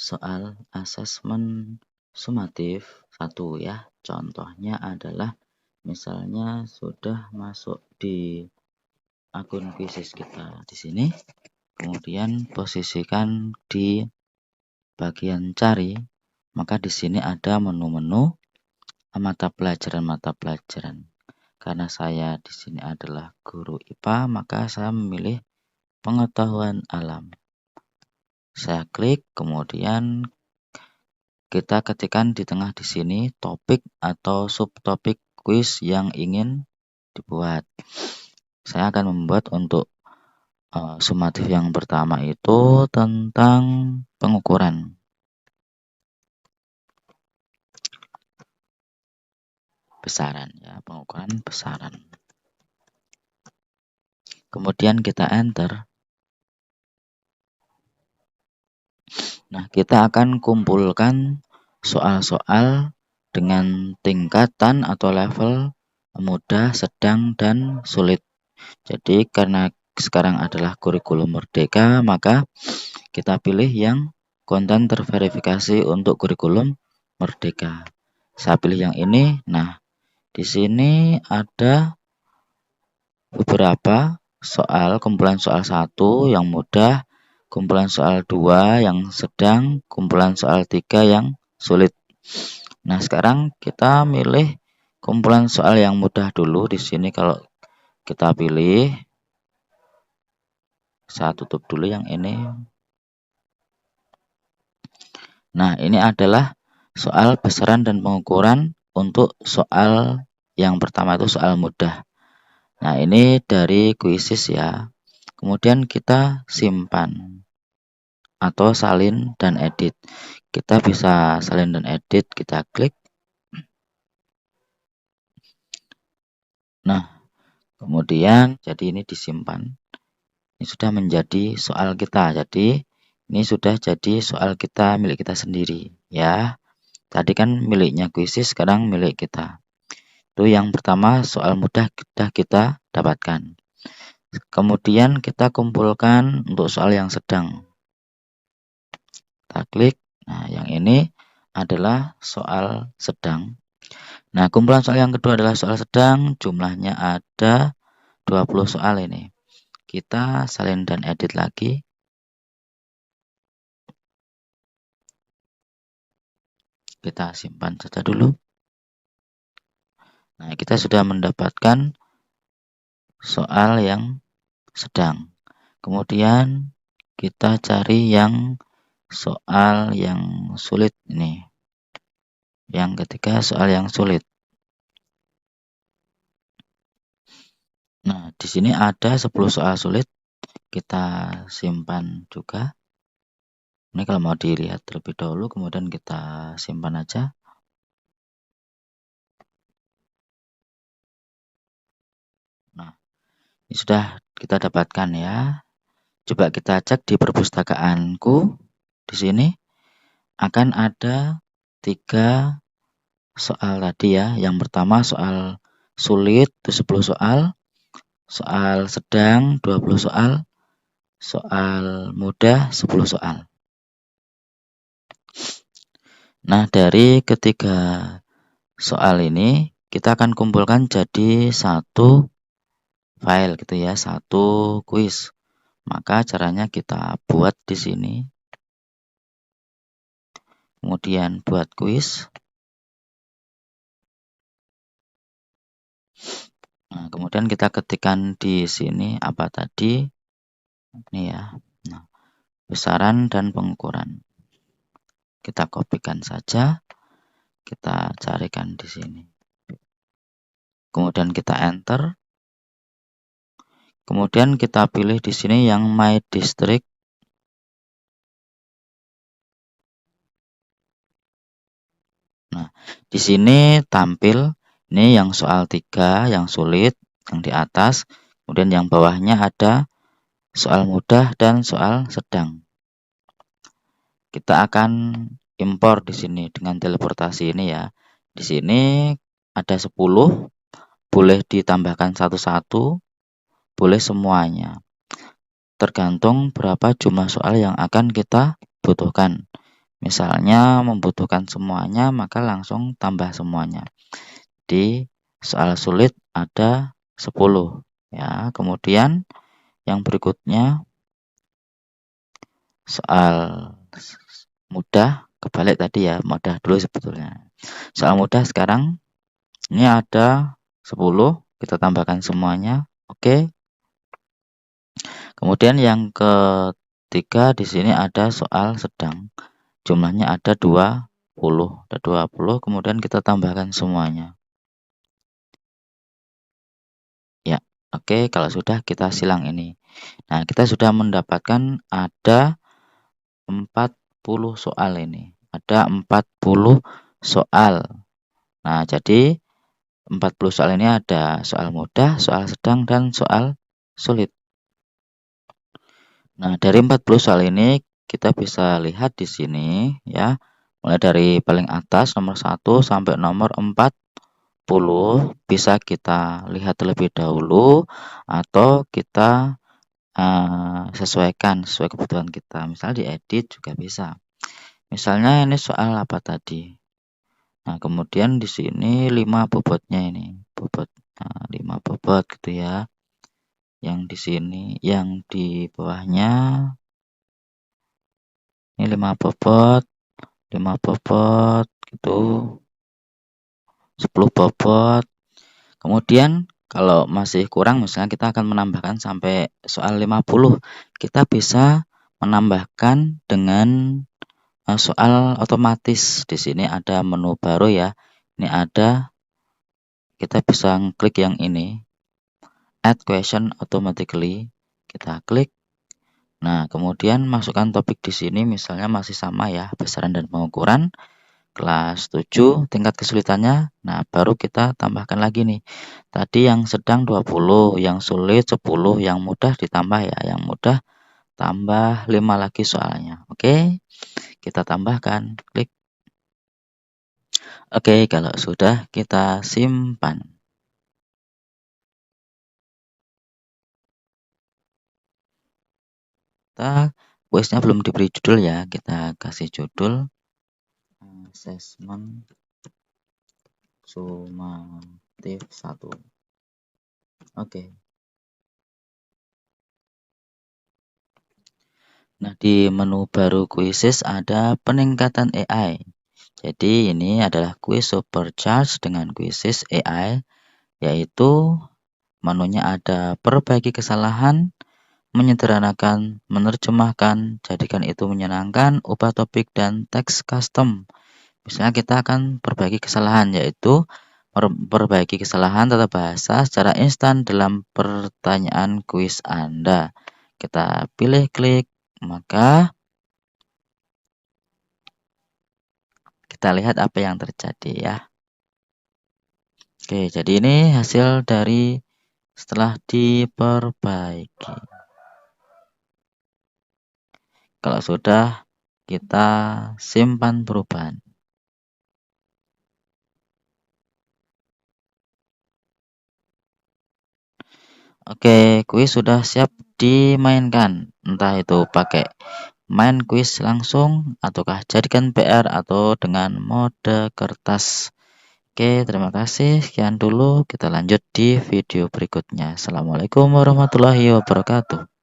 soal asesmen sumatif 1 ya. Contohnya adalah misalnya sudah masuk di akun Quizizz kita di sini, kemudian posisikan di bagian cari, maka di sini ada menu-menu mata pelajaran. Karena saya di sini adalah guru IPA, maka saya memilih pengetahuan alam. Saya klik, kemudian kita ketikkan di tengah di sini topik atau subtopik kuis yang ingin dibuat. Saya akan membuat untuk sumatif yang pertama itu tentang pengukuran. Besaran ya, pengukuran besaran. Kemudian kita enter. Nah, kita akan kumpulkan soal-soal dengan tingkatan atau level mudah, sedang, dan sulit. Jadi karena sekarang adalah kurikulum merdeka, maka kita pilih yang konten terverifikasi untuk kurikulum merdeka. Saya pilih yang ini. Nah, di sini ada beberapa soal, kumpulan soal 1 yang mudah, kumpulan soal 2 yang sedang, kumpulan soal 3 yang sulit. Nah, sekarang kita milih kumpulan soal yang mudah dulu. Di sini kalau kita pilih, saya tutup dulu yang ini. Nah, ini adalah soal besaran dan pengukuran untuk soal yang pertama itu soal mudah. Nah, ini dari Quizizz ya. Kemudian kita simpan atau salin dan edit. Kita bisa salin dan edit, kita klik. Nah, kemudian jadi ini disimpan. Ini sudah menjadi soal kita. Jadi ini sudah jadi soal kita, milik kita sendiri ya. Tadi kan miliknya Quizizz, sekarang milik kita. Itu yang pertama, soal mudah sudah kita dapatkan. Kemudian kita kumpulkan untuk soal yang sedang. Kita klik. Nah, yang ini adalah soal sedang. Nah, kumpulan soal yang kedua adalah soal sedang. Jumlahnya ada 20 soal ini. Kita salin dan edit lagi. Kita simpan saja dulu. Nah, kita sudah mendapatkan soal yang sedang. Kemudian kita cari yang soal yang sulit ini. Yang ketiga soal yang sulit. Nah, di sini ada 10 soal sulit. Kita simpan juga. Ini kalau mau dilihat terlebih dahulu, kemudian kita simpan aja. Nah, ini sudah kita dapatkan ya. Coba kita cek di perpustakaanku. Di sini akan ada 3 soal tadi ya. Yang pertama soal sulit itu 10 soal, soal sedang 20 soal, soal mudah 10 soal. Nah, dari ketiga soal ini kita akan kumpulkan jadi satu file gitu ya, satu kuis. Maka caranya kita buat di sini. Kemudian buat kuis. Nah, kemudian kita ketikkan di sini apa tadi? Ini ya. Nah, besaran dan pengukuran. Kita kopikan saja. Kita carikan di sini. Kemudian kita enter. Kemudian kita pilih di sini yang My District. Nah, di sini tampil ini yang soal 3 yang sulit yang di atas, kemudian yang bawahnya ada soal mudah dan soal sedang. Kita akan impor di sini dengan teleportasi ini ya. Di sini ada 10, boleh ditambahkan satu-satu, boleh semuanya. Tergantung berapa jumlah soal yang akan kita butuhkan. Misalnya membutuhkan semuanya, maka langsung tambah semuanya. Di soal sulit ada 10 ya. Kemudian yang berikutnya soal mudah, kebalik tadi ya, mudah dulu sebetulnya. Soal mudah sekarang ini ada 10, kita tambahkan semuanya. Oke. Kemudian yang ketiga di sini ada soal sedang. Jumlahnya ada 20. Ada 20, kemudian kita tambahkan semuanya. Ya, oke, kalau sudah kita silang ini. Nah, kita sudah mendapatkan ada 40 soal ini. Ada 40 soal. Nah, jadi 40 soal ini ada soal mudah, soal sedang, dan soal sulit. Nah, dari 40 soal ini kita bisa lihat di sini ya. Mulai dari paling atas nomor 1 sampai nomor 40 bisa kita lihat terlebih dahulu atau kita sesuaikan sesuai kebutuhan kita. Misalnya diedit juga bisa. Misalnya ini soal apa tadi? Nah, kemudian di sini 5 bobotnya ini. Bobot 5 bobot gitu ya. Yang di sini, yang di bawahnya ini 5 bobot gitu. 10 bobot. Kemudian kalau masih kurang misalnya kita akan menambahkan sampai soal 50. Kita bisa menambahkan dengan soal otomatis. Di sini ada menu baru ya. Ini ada, kita bisa klik yang ini. Add question automatically. Kita klik. Nah, kemudian masukkan topik di sini misalnya masih sama ya, besaran dan pengukuran. Kelas 7, tingkat kesulitannya. Nah, baru kita tambahkan lagi nih. Tadi yang sedang 20, yang sulit 10, yang mudah ditambah ya. Yang mudah tambah 5 lagi soalnya. Oke, kita tambahkan. Klik. Oke, kalau sudah kita simpan. Kita kuisnya belum diberi judul ya. Kita kasih judul Assessment Sumatif 1. Oke. Nah, di menu baru quizzes ada peningkatan AI. Jadi ini adalah quiz supercharge dengan quizzes AI, yaitu menunya ada perbaiki kesalahan, menyederhanakan, menerjemahkan, jadikan itu menyenangkan, ubah topik, dan teks custom. Misalnya kita akan perbaiki kesalahan, yaitu perbaiki kesalahan tata bahasa secara instan dalam pertanyaan kuis Anda. Kita pilih klik, maka kita lihat apa yang terjadi ya. Oke, jadi ini hasil dari setelah diperbaiki. Kalau sudah, kita simpan perubahan. Oke, kuis sudah siap dimainkan. Entah itu pakai main kuis langsung, ataukah jadikan PR atau dengan mode kertas. Oke, terima kasih. Sekian dulu. Kita lanjut di video berikutnya. Assalamualaikum warahmatullahi wabarakatuh.